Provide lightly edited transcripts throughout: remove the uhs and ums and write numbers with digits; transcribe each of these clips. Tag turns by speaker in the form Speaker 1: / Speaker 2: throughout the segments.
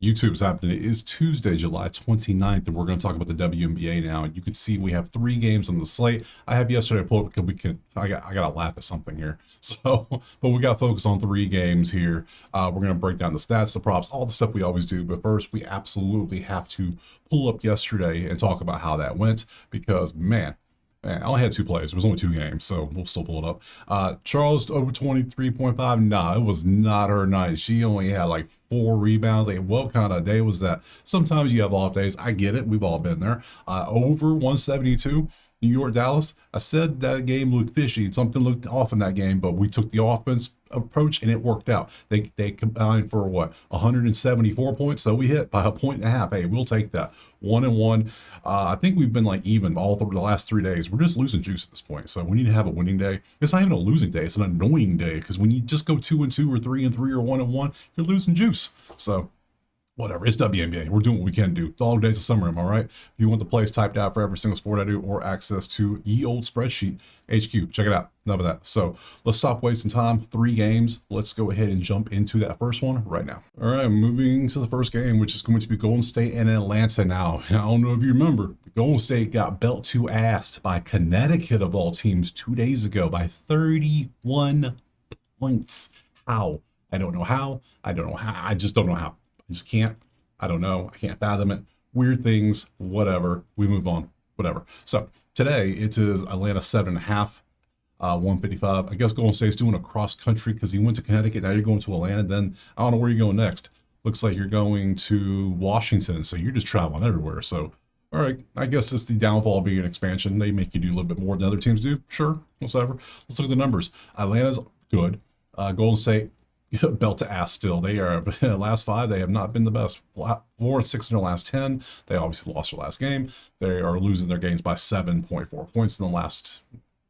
Speaker 1: YouTube's happening. It is Tuesday, July 29th, and we're going to talk about the WNBA now. And you can see we have 3 games on the slate. I have yesterday pulled up because I got to laugh at something here. So, but we got to focus on 3 games here. We're going to break down the stats, the props, all the stuff we always do. But first, we absolutely have to pull up yesterday and talk about how that went because, man, I only had 2 plays. It was only 2 games, so we'll still pull it up. Charles over 23.5. Nah, it was not her night. She only had like 4 rebounds. Like, what kind of day was that? Sometimes you have off days. I get it. We've all been there. Over 172. New York, Dallas. I said that game looked fishy. Something looked off in that game, but we took the offense approach and it worked out. They combined for what, 174 points. So we hit by 1.5. Hey, we'll take that. 1-1. I think we've been like even all the last 3 days. We're just losing juice at this point. So we need to have a winning day. It's not even a losing day. It's an annoying day because when you just go 2-2 or 3-3 or 1-1, you're losing juice. So whatever, it's WNBA. We're doing what we can do. Dog days of summer, am I right? If you want the plays typed out for every single sport I do or access to ye old spreadsheet HQ, check it out. Enough of that. So let's stop wasting time. 3 games. Let's go ahead and jump into that first one right now. All right, moving to the first game, which is going to be Golden State and Atlanta now. I don't know if you remember, Golden State got belt to ass by Connecticut of all teams 2 days ago by 31 points. How? I don't know how. I don't know how. I just don't know how. Just can't. I don't know. I can't fathom it. Weird things, whatever. We move on, whatever. So today it is Atlanta 7.5, 155. I guess Golden State's doing a cross country because he went to Connecticut. Now you're going to Atlanta. Then I don't know where you're going next. Looks like you're going to Washington. So you're just traveling everywhere. So, all right. I guess it's the downfall being an expansion. They make you do a little bit more than other teams do. Sure. Whatever. Let's look at the numbers. Atlanta's good. Golden State, belt to ass still. They are last 5. They have not been the best. 4-6 in their last 10. They obviously lost their last game. They are losing their games by 7.4 points in the last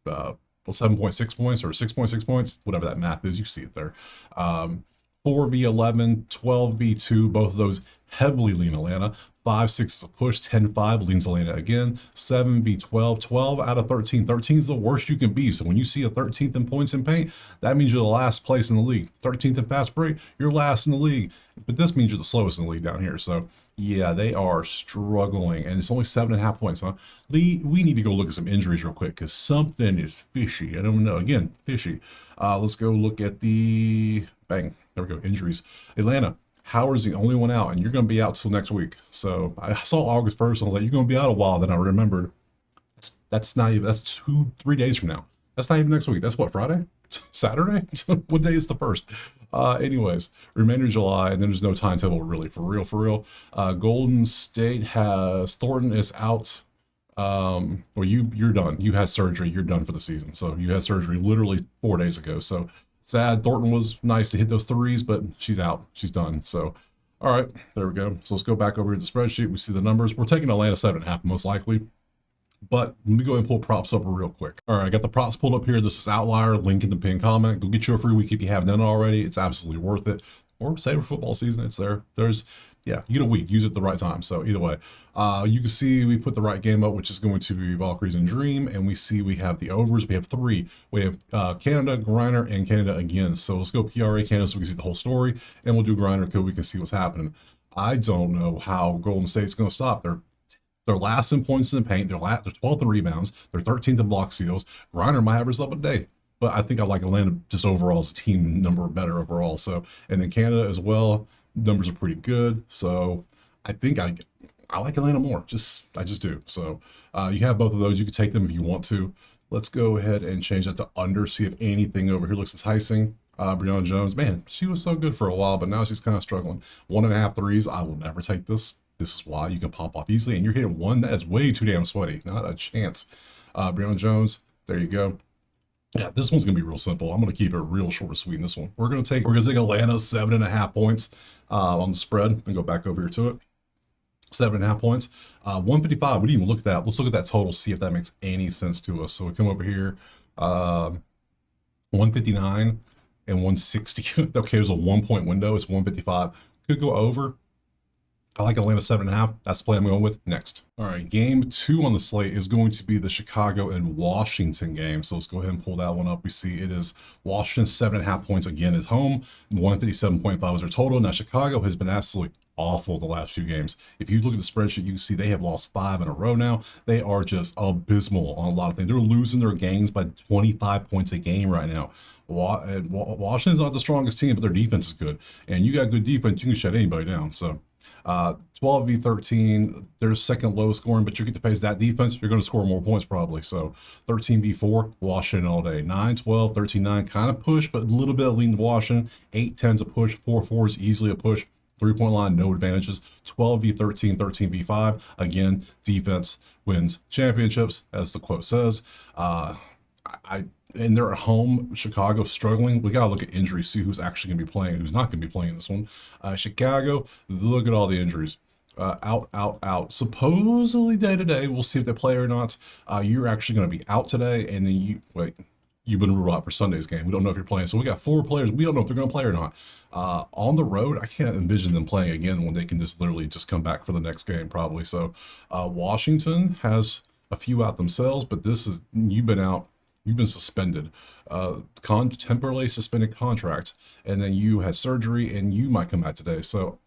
Speaker 1: 7.6 points or 6.6 points, whatever that math is. You see it there. 4v11, 12v2. Both of those heavily lean Atlanta. 5-6 is a push, 10-5 leans Atlanta again. 7v12, 12 out of 13. 13 is the worst you can be. So when you see a 13th in points in paint, that means you're the last place in the league. 13th in fast break, you're last in the league. But this means you're the slowest in the league down here. So yeah, they are struggling. And it's only 7.5 points, huh? We need to go look at some injuries real quick because something is fishy. I don't know. Again, fishy. Let's go look at the bang. There we go. Injuries. Atlanta. Howard's the only one out, and you're going to be out till next week. So I saw August 1st, and I was like, you're going to be out a while. Then I remembered that's not even, that's 2-3 days from now. That's not even next week. That's what, Friday? Saturday? What day is the 1st? Anyways, remainder of July, and then there's no timetable really, for real. Golden State has, Thornton is out. Well, you're done. You had surgery. You're done for the season. So you had surgery literally 4 days ago. So sad. Thornton was nice to hit those 3s, but she's out. She's done. So, all right, there we go. So let's go back over to the spreadsheet. We see the numbers. We're taking Atlanta 7.5 most likely. But let me go ahead and pull props up real quick. All right, I got the props pulled up here. This is Outlier. Link in the pinned comment. Go get you a free week if you haven't done it already. It's absolutely worth it. Or save for football season. It's there. Yeah, you get a week. Use it at the right time. So either way, you can see we put the right game up, which is going to be Valkyries and Dream. And we see we have the overs. We have 3. We have Canada, Griner, and Canada again. So let's go PRA Canada so we can see the whole story. And we'll do Griner because we can see what's happening. I don't know how Golden State's going to stop. They're last in points in the paint. They're 12th in rebounds. They're 13th in block steals. Griner might have his up a day. But I think I like Atlanta just overall as a team number better overall. So, and then Canada as well. Numbers are pretty good. So I think I like Atlanta more. I just do. So you have both of those. You can take them if you want to. Let's go ahead and change that to under. See if anything over here looks enticing. Breonna Jones, man, she was so good for a while, but now she's kind of struggling. 1.5 threes. I will never take this. This is why you can pop off easily. And you're hitting one that is way too damn sweaty. Not a chance. Breonna Jones, there you go. Yeah, this one's gonna be real simple. I'm gonna keep it real short and sweet in this one. We're gonna take Atlanta 7.5 points on the spread and go back over here to it. 7.5 points. 155. We didn't even look at that. Let's look at that total, see if that makes any sense to us. So we come over here, 159 and 160. Okay, there's a 1-point window. It's 155. Could go over. I like Atlanta 7.5. That's the play I'm going with next. All right, game 2 on the slate is going to be the Chicago and Washington game. So let's go ahead and pull that one up. We see it is Washington 7.5 points again at home. 157.5 is their total. Now Chicago has been absolutely awful the last few games. If you look at the spreadsheet, you can see they have lost 5 in a row now. They are just abysmal on a lot of things. They're losing their games by 25 points a game right now. Washington's not the strongest team, but their defense is good. And you got good defense, you can shut anybody down. So 12v13, there's second low scoring, but you get to face that defense, you're going to score more points probably. So 13v4, Washington all day. 9-12, 13-9, kind of push, but a little bit of lean to Washington. 8-10's a push, 4-4 is easily a push. 3-point line, no advantages. 12v13, 13v5. Again, defense wins championships, as the quote says. And they're at home. Chicago struggling. We got to look at injuries, see who's actually going to be playing, who's not going to be playing this one. Chicago, look at all the injuries. Out. Supposedly day to day. We'll see if they play or not. You're actually going to be out today, and then you've been ruled out for Sunday's game. We don't know if you're playing. So we got 4 players. We don't know if they're going to play or not. On the road, I can't envision them playing again when they can just literally just come back for the next game probably. So Washington has a few out themselves, but you've been out. You've been suspended, temporarily suspended contract, and then you had surgery, and you might come back today. So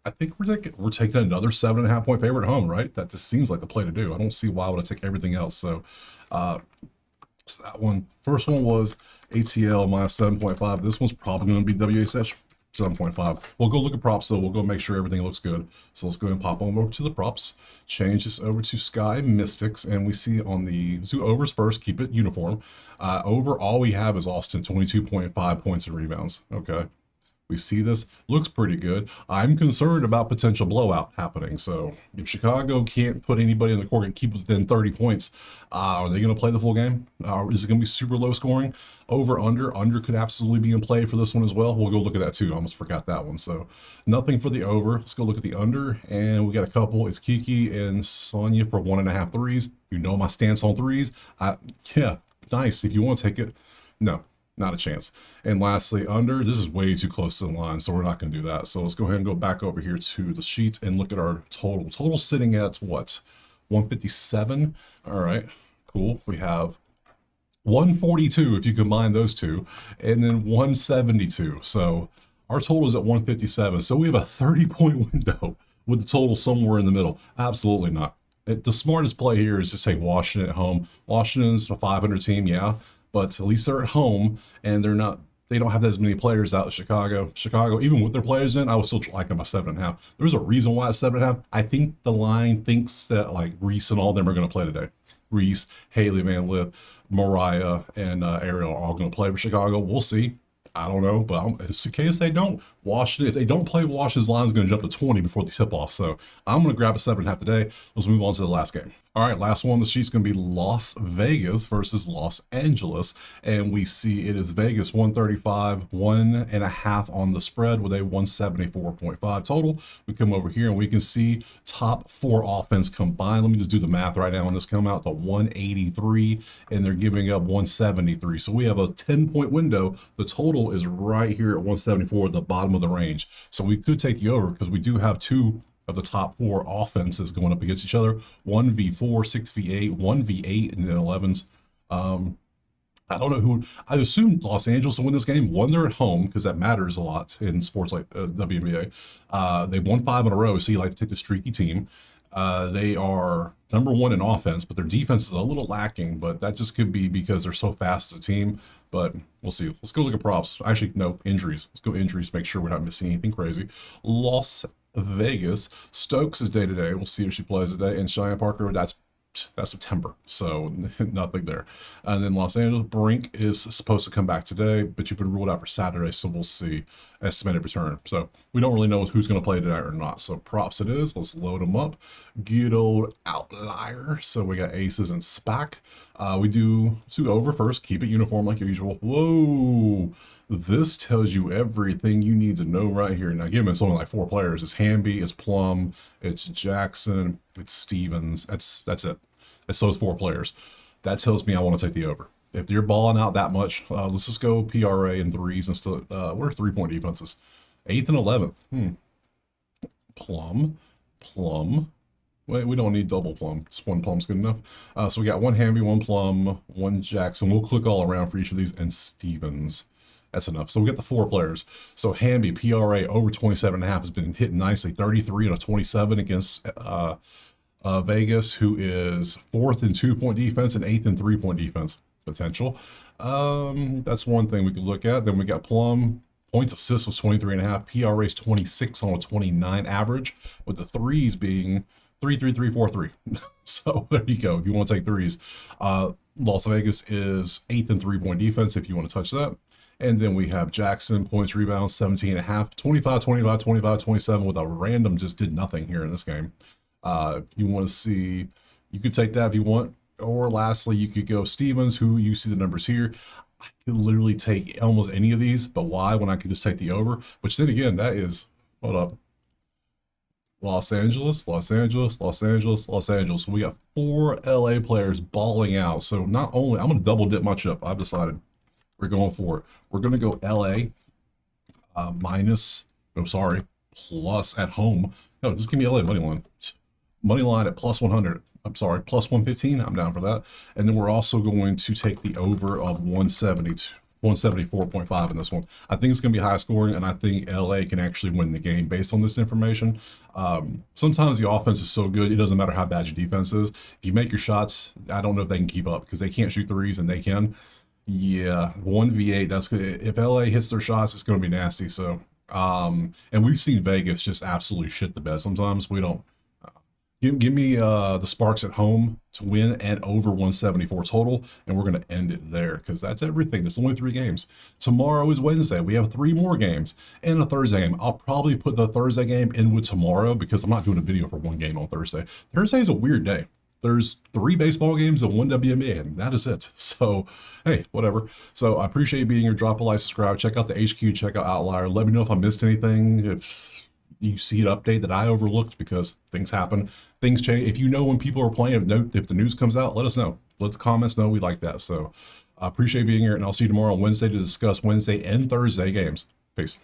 Speaker 1: I think we're taking another 7.5 point favorite at home, right? That just seems like the play to do. I don't see why would I take everything else. So that one, first one was ATL minus 7.5. This one's probably going to be WSH 7.5. We'll go look at props, so we'll go make sure everything looks good. So let's go ahead and pop on over to the props, change this over to Sky Mystics, and we see on the, let's do overs first, keep it uniform. Over, all we have is Austin, 22.5 points and rebounds. Okay. We see this, looks pretty good. I'm concerned about potential blowout happening. So if Chicago can't put anybody in the court and keep within 30 points, are they going to play the full game? Is it going to be super low scoring? Over, under could absolutely be in play for this one as well. We'll go look at that too. I almost forgot that one. So nothing for the over. Let's go look at the under, and we got a couple. It's Kiki and Sonya for 1.5 threes. You know my stance on threes. Yeah, nice. If you want to take it, no. Not a chance. And lastly, under, this is way too close to the line, so we're not going to do that. So let's go ahead and go back over here to the sheet and look at our total. Total sitting at what? 157. All right, cool. We have 142 if you combine those two, and then 172. So our total is at 157. So we have a 30-point window with the total somewhere in the middle. Absolutely not. The smartest play here is to take Washington at home. Washington's a 500 team, yeah. But at least they're at home, and they don't have as many players out of Chicago. Chicago, even with their players in, I was still like them by 7.5. There's a reason why it's 7.5. I think the line thinks that like Reese and all of them are going to play today. Reese, Haley Van Lith, Mariah, and Ariel are all going to play for Chicago. We'll see. I don't know, but it's in case they don't. Washington, if they don't play, Washington's line is going to jump to 20 before the tip off. So I'm going to grab a 7.5 today. Let's move on to the last game. All right, last one on the sheet's going to be Las Vegas versus Los Angeles. And we see it is Vegas 135, 1.5 on the spread with a 174.5 total. We come over here and we can see top 4 offense combined. Let me just do the math right now on this. Come out to 183, and they're giving up 173. So we have a 10-point window. The total is right here at 174 at the bottom of the range. So we could take the over because we do have 2 of the top 4 offenses going up against each other. 1v4, 6v8, 1v8, and then 11s. I don't know who. I assume Los Angeles will win this game. One, they're at home because that matters a lot in sports like WNBA. They won 5 in a row, so you like to take the streaky team. They are number 1 in offense, but their defense is a little lacking. But that just could be because they're so fast as a team. But we'll see. Let's go look at props. Actually, no, injuries. Let's go injuries. Make sure we're not missing anything crazy. Los Vegas. Stokes is day to day. We'll see if she plays today. And Cheyenne Parker, that's September, so nothing there. And then Los Angeles, Brink is supposed to come back today, but you've been ruled out for Saturday, so we'll see. Estimated return. So we don't really know who's going to play today or not. So props it is. Let's load them up. Good old outlier. So we got aces and SPAC. We do over first. Keep it uniform like usual. Whoa. This tells you everything you need to know right here. Now, given it's only like 4 players, it's Hamby, it's Plum, it's Jackson, it's Stevens. That's it. It's those 4 players. That tells me I want to take the over. If you're balling out that much, let's just go PRA and threes and still. What are 3-point defenses? 8th and 11th. Plum. Wait, we don't need double Plum. Just 1 Plum's good enough. So we got 1 Hamby, 1 Plum, 1 Jackson. We'll click all around for each of these, and Stevens. That's enough. So we got the 4 players. So Hamby, PRA over 27.5 has been hitting nicely. 33 and a 27 against Vegas, who is 4th in 2-point defense and 8th in 3-point defense potential. That's one thing we could look at. Then we got Plum. Points assists was 23.5. PRA is 26 on a 29 average, with the threes being 3, 3, 3, 4, 3. So there you go. If you want to take threes, Las Vegas is 8th in 3-point defense if you want to touch that. And then we have Jackson, points, rebounds, 17.5, 25, 25, 25, 27 with a random just did nothing here in this game. If you want to see, you could take that if you want. Or lastly, you could go Stevens, who you see the numbers here. I could literally take almost any of these, but why when I could just take the over? Which then again, that is, hold up, Los Angeles, Los Angeles, Los Angeles, Los Angeles. So we got 4 LA players balling out. So not only, I'm going to double dip my chip. I've decided we're going for it. We're going to go LA plus at home. No, just give me LA money line. Money line at plus 100. I'm sorry, plus 115. I'm down for that. And then we're also going to take the over of 174.5 in this one. I think it's going to be high scoring, and I think LA can actually win the game based on this information. Sometimes the offense is so good, it doesn't matter how bad your defense is. If you make your shots, I don't know if they can keep up because they can't shoot threes, and they can. Yeah, 1v8. That's good. If LA hits their shots, it's going to be nasty. So, and we've seen Vegas just absolutely shit the bed. Sometimes we don't. Give me the Sparks at home to win and over 174 total, and we're going to end it there because that's everything. There's only 3 games. Tomorrow is Wednesday. We have 3 more games and a Thursday game. I'll probably put the Thursday game in with tomorrow because I'm not doing a video for 1 game on Thursday. Thursday is a weird day. There's 3 baseball games and 1 WNBA, and that is it. So, hey, whatever. So I appreciate you being here. Drop a like, subscribe, check out the HQ, check out Outlier. Let me know if I missed anything. If you see an update that I overlooked, because things happen, things change. If you know when people are playing, if the news comes out, let us know. Let the comments know. We like that. So I appreciate being here, and I'll see you tomorrow on Wednesday to discuss Wednesday and Thursday games. Peace.